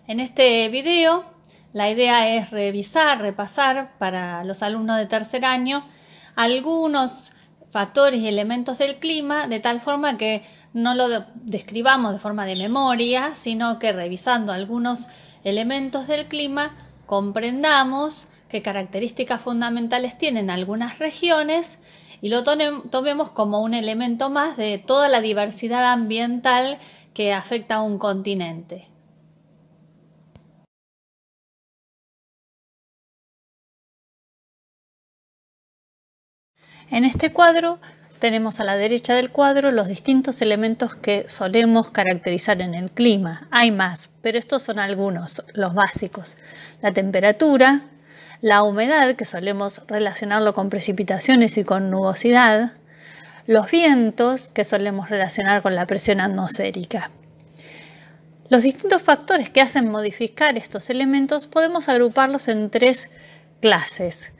En este video la idea es repasar para los alumnos de tercer año algunos factores y elementos del clima, de tal forma que no lo describamos de forma de memoria, sino que revisando algunos elementos del clima comprendamos qué características fundamentales tienen algunas regiones y lo tomemos como un elemento más de toda la diversidad ambiental que afecta a un continente. En este cuadro tenemos a la derecha del cuadro los distintos elementos que solemos caracterizar en el clima. Hay más, pero estos son algunos, los básicos. La temperatura, la humedad, que solemos relacionarlo con precipitaciones y con nubosidad, los vientos, que solemos relacionar con la presión atmosférica. Los distintos factores que hacen modificar estos elementos podemos agruparlos en tres clases.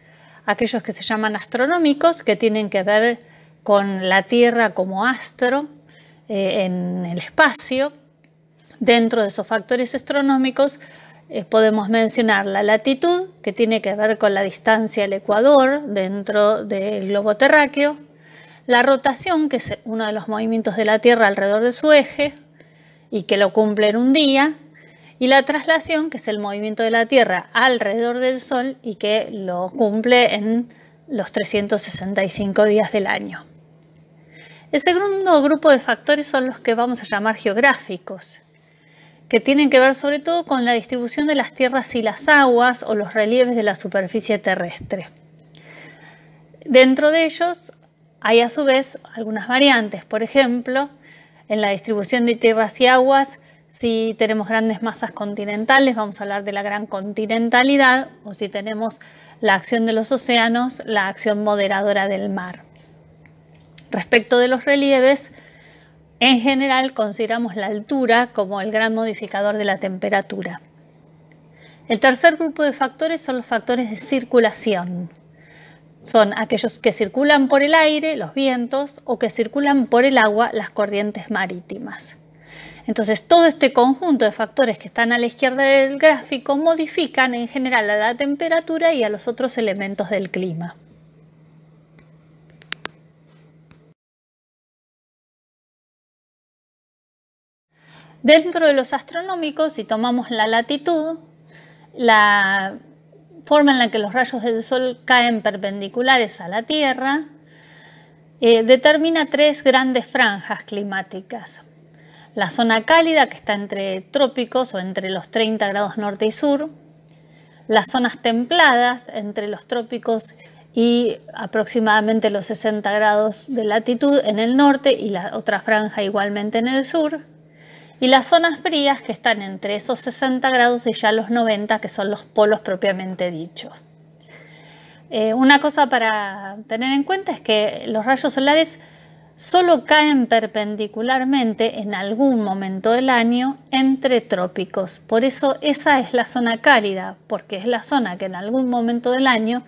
Aquellos que se llaman astronómicos, que tienen que ver con la Tierra como astro en el espacio. Dentro de esos factores astronómicos podemos mencionar la latitud, que tiene que ver con la distancia al ecuador dentro del globo terráqueo. La rotación, que es uno de los movimientos de la Tierra alrededor de su eje y que lo cumple en un día. Y la traslación, que es el movimiento de la Tierra alrededor del Sol y que lo cumple en los 365 días del año. El segundo grupo de factores son los que vamos a llamar geográficos, que tienen que ver sobre todo con la distribución de las tierras y las aguas o los relieves de la superficie terrestre. Dentro de ellos hay a su vez algunas variantes. Por ejemplo, en la distribución de tierras y aguas, si tenemos grandes masas continentales, vamos a hablar de la gran continentalidad, o si tenemos la acción de los océanos, la acción moderadora del mar. Respecto de los relieves, en general consideramos la altura como el gran modificador de la temperatura. El tercer grupo de factores son los factores de circulación. Son aquellos que circulan por el aire, los vientos, o que circulan por el agua, las corrientes marítimas. Entonces, todo este conjunto de factores que están a la izquierda del gráfico modifican en general a la temperatura y a los otros elementos del clima. Dentro de los astronómicos, si tomamos la latitud, la forma en la que los rayos del Sol caen perpendiculares a la Tierra, determina tres grandes franjas climáticas. La zona cálida, que está entre trópicos o entre los 30 grados norte y sur. Las zonas templadas, entre los trópicos y aproximadamente los 60 grados de latitud en el norte y la otra franja igualmente en el sur. Y las zonas frías, que están entre esos 60 grados y ya los 90, que son los polos propiamente dichos. Una cosa para tener en cuenta es que los rayos solares solo caen perpendicularmente en algún momento del año entre trópicos. Por eso esa es la zona cálida, porque es la zona que en algún momento del año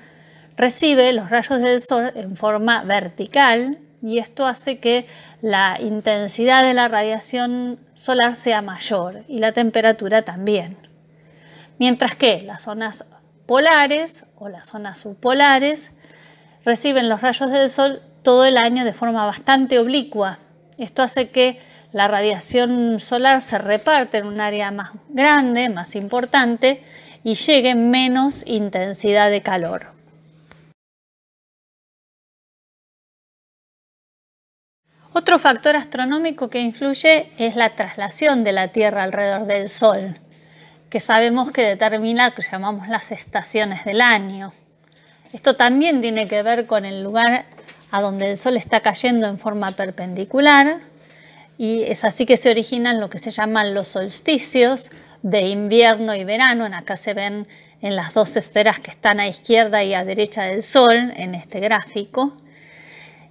recibe los rayos del Sol en forma vertical, y esto hace que la intensidad de la radiación solar sea mayor y la temperatura también. Mientras que las zonas polares o las zonas subpolares reciben los rayos del Sol todo el año de forma bastante oblicua. Esto hace que la radiación solar se reparte en un área más grande, más importante, y llegue menos intensidad de calor. Otro factor astronómico que influye es la traslación de la Tierra alrededor del Sol, que sabemos que determina lo que llamamos las estaciones del año. Esto también tiene que ver con el lugar a donde el Sol está cayendo en forma perpendicular, y es así que se originan lo que se llaman los solsticios de invierno y verano. Acá se ven en las dos esferas que están a izquierda y a derecha del Sol en este gráfico,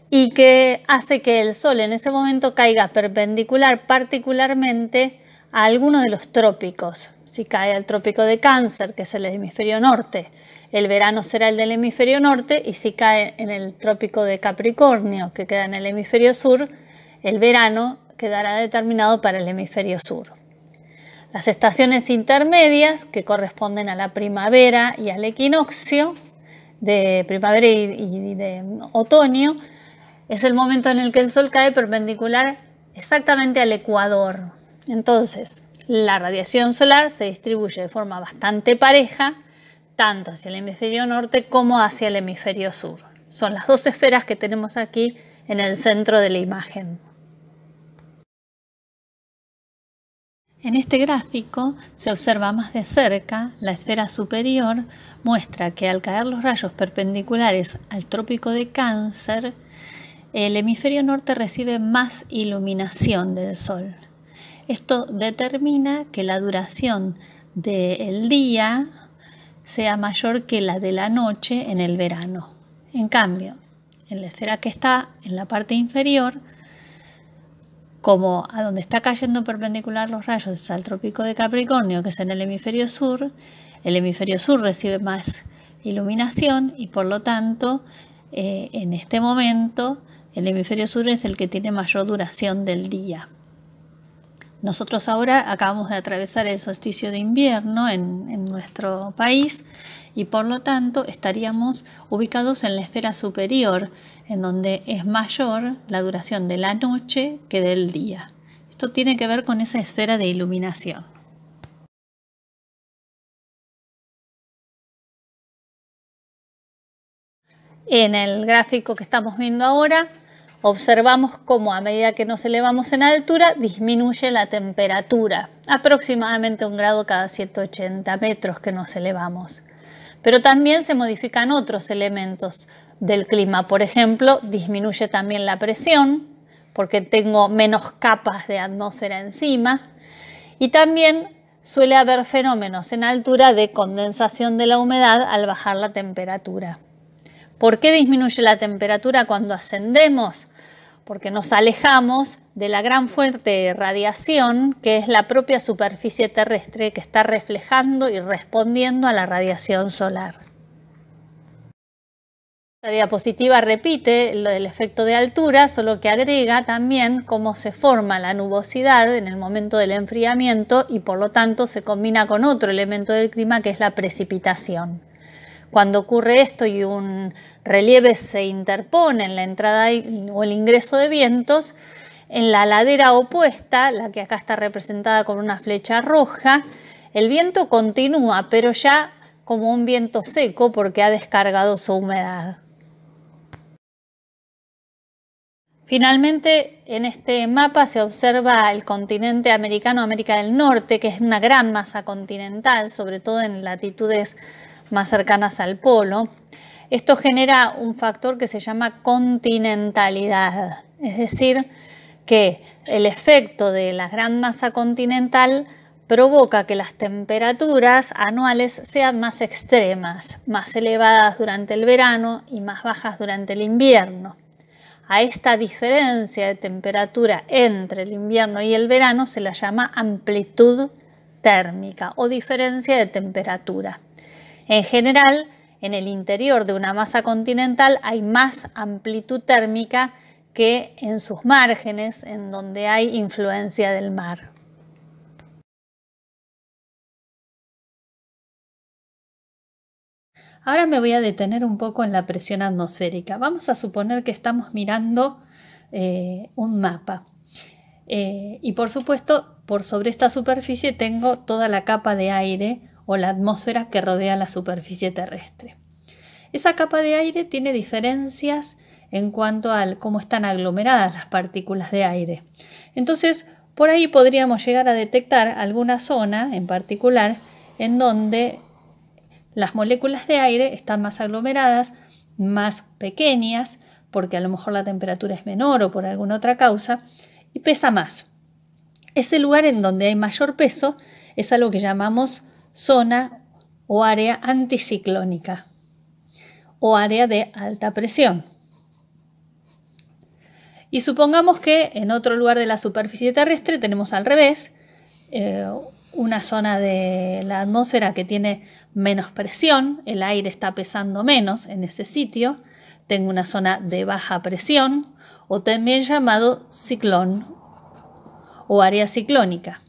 y que hace que el Sol en ese momento caiga perpendicular particularmente a alguno de los trópicos. Si cae al trópico de Cáncer, que es el hemisferio norte, el verano será el del hemisferio norte, y si cae en el trópico de Capricornio, que queda en el hemisferio sur, el verano quedará determinado para el hemisferio sur. Las estaciones intermedias, que corresponden a la primavera y al equinoccio, de primavera y de otoño, es el momento en el que el Sol cae perpendicular exactamente al ecuador. Entonces, la radiación solar se distribuye de forma bastante pareja, tanto hacia el hemisferio norte como hacia el hemisferio sur. Son las dos esferas que tenemos aquí en el centro de la imagen. En este gráfico se observa más de cerca la esfera superior, muestra que al caer los rayos perpendiculares al trópico de Cáncer, el hemisferio norte recibe más iluminación del Sol. Esto determina que la duración del día sea mayor que la de la noche en el verano. En cambio, en la esfera que está en la parte inferior, como a donde está cayendo perpendicular los rayos es al trópico de Capricornio, que es en el hemisferio sur recibe más iluminación y por lo tanto en este momento el hemisferio sur es el que tiene mayor duración del día. Nosotros ahora acabamos de atravesar el solsticio de invierno en nuestro país y por lo tanto estaríamos ubicados en la esfera superior, en donde es mayor la duración de la noche que del día. Esto tiene que ver con esa esfera de iluminación. En el gráfico que estamos viendo ahora, observamos cómo a medida que nos elevamos en altura disminuye la temperatura, aproximadamente 1 grado cada 180 metros que nos elevamos. Pero también se modifican otros elementos del clima. Por ejemplo, disminuye también la presión, porque tengo menos capas de atmósfera encima. Y también suele haber fenómenos en altura de condensación de la humedad al bajar la temperatura. ¿Por qué disminuye la temperatura cuando ascendemos? Porque nos alejamos de la gran fuente de radiación que es la propia superficie terrestre que está reflejando y respondiendo a la radiación solar. La diapositiva repite el efecto de altura, solo que agrega también cómo se forma la nubosidad en el momento del enfriamiento y por lo tanto se combina con otro elemento del clima que es la precipitación. Cuando ocurre esto y un relieve se interpone en la entrada o el ingreso de vientos, en la ladera opuesta, la que acá está representada con una flecha roja, el viento continúa, pero ya como un viento seco porque ha descargado su humedad. Finalmente, en este mapa se observa el continente americano, América del Norte, que es una gran masa continental, sobre todo en latitudes más cercanas al polo. Esto genera un factor que se llama continentalidad, es decir, que el efecto de la gran masa continental provoca que las temperaturas anuales sean más extremas, más elevadas durante el verano y más bajas durante el invierno. A esta diferencia de temperatura entre el invierno y el verano se la llama amplitud térmica o diferencia de temperatura. En general, en el interior de una masa continental hay más amplitud térmica que en sus márgenes, en donde hay influencia del mar. Ahora me voy a detener un poco en la presión atmosférica. Vamos a suponer que estamos mirando un mapa. Y por supuesto, por sobre esta superficie tengo toda la capa de aire o la atmósfera que rodea la superficie terrestre. Esa capa de aire tiene diferencias en cuanto a cómo están aglomeradas las partículas de aire. Entonces, por ahí podríamos llegar a detectar alguna zona en particular en donde las moléculas de aire están más aglomeradas, más pequeñas, porque a lo mejor la temperatura es menor o por alguna otra causa, y pesa más. Ese lugar en donde hay mayor peso es algo que llamamos zona o área anticiclónica o área de alta presión. Y supongamos que en otro lugar de la superficie terrestre tenemos al revés, una zona de la atmósfera que tiene menos presión, el aire está pesando menos en ese sitio, tengo una zona de baja presión o también llamado ciclón o área ciclónica.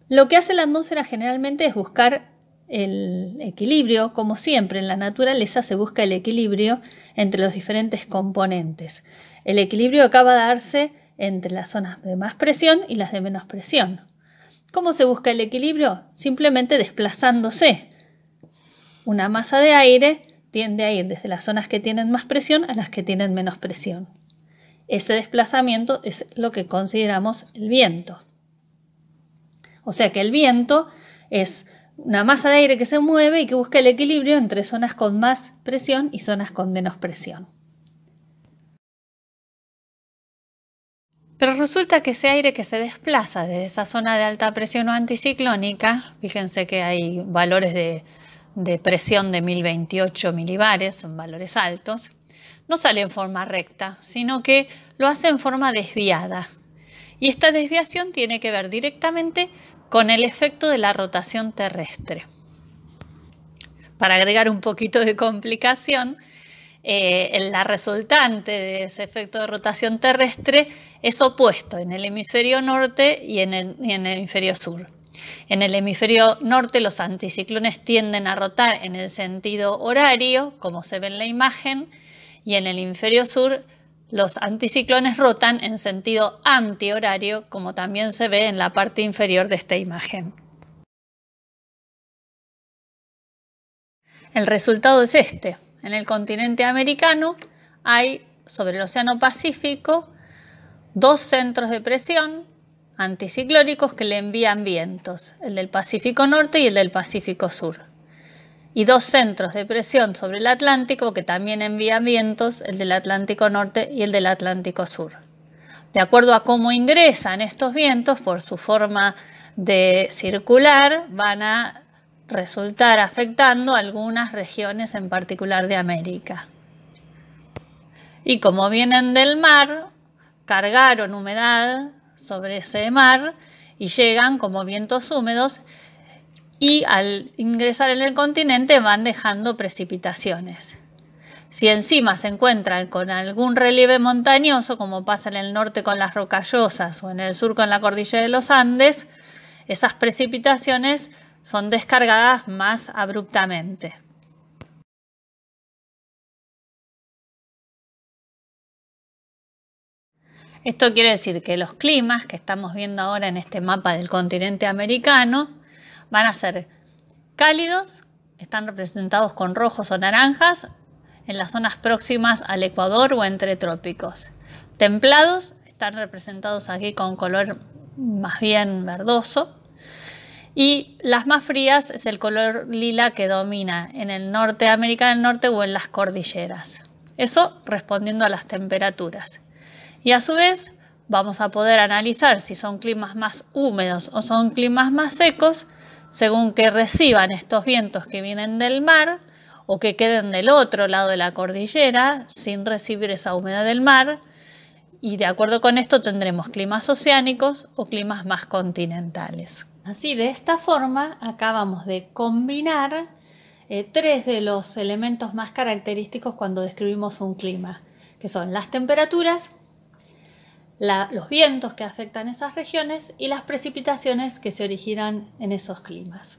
Lo que hace la atmósfera generalmente es buscar el equilibrio. Como siempre en la naturaleza se busca el equilibrio entre los diferentes componentes. El equilibrio acaba de darse entre las zonas de más presión y las de menos presión. ¿Cómo se busca el equilibrio? Simplemente desplazándose. Una masa de aire tiende a ir desde las zonas que tienen más presión a las que tienen menos presión. Ese desplazamiento es lo que consideramos el viento. O sea que el viento es una masa de aire que se mueve y que busca el equilibrio entre zonas con más presión y zonas con menos presión. Pero resulta que ese aire que se desplaza desde esa zona de alta presión o anticiclónica, fíjense que hay valores de presión de 1028 milibares, son valores altos, no sale en forma recta, sino que lo hace en forma desviada. Y esta desviación tiene que ver directamente con el efecto de la rotación terrestre. Para agregar un poquito de complicación, la resultante de ese efecto de rotación terrestre es opuesto en el hemisferio norte y en el hemisferio sur. En el hemisferio norte los anticiclones tienden a rotar en el sentido horario, como se ve en la imagen, y en el hemisferio sur los anticiclones rotan en sentido antihorario, como también se ve en la parte inferior de esta imagen. El resultado es este. En el continente americano hay, sobre el Océano Pacífico, dos centros de presión anticiclónicos que le envían vientos, el del Pacífico Norte y el del Pacífico Sur. Y dos centros de presión sobre el Atlántico que también envían vientos, el del Atlántico Norte y el del Atlántico Sur. De acuerdo a cómo ingresan estos vientos, por su forma de circular, van a resultar afectando algunas regiones en particular de América. Y como vienen del mar, cargaron humedad sobre ese mar y llegan como vientos húmedos y al ingresar en el continente van dejando precipitaciones. Si encima se encuentran con algún relieve montañoso, como pasa en el norte con las Rocallosas o en el sur con la cordillera de los Andes, esas precipitaciones son descargadas más abruptamente. Esto quiere decir que los climas que estamos viendo ahora en este mapa del continente americano van a ser cálidos, están representados con rojos o naranjas en las zonas próximas al Ecuador o entre trópicos. Templados están representados aquí con color más bien verdoso. Y las más frías es el color lila que domina en el norte de América del Norte o en las cordilleras. Eso respondiendo a las temperaturas. Y a su vez vamos a poder analizar si son climas más húmedos o son climas más secos según que reciban estos vientos que vienen del mar o que queden del otro lado de la cordillera sin recibir esa humedad del mar. Y de acuerdo con esto tendremos climas oceánicos o climas más continentales. Así, de esta forma, acabamos de combinar tres de los elementos más característicos cuando describimos un clima, que son las temperaturas, los vientos que afectan esas regiones y las precipitaciones que se originan en esos climas.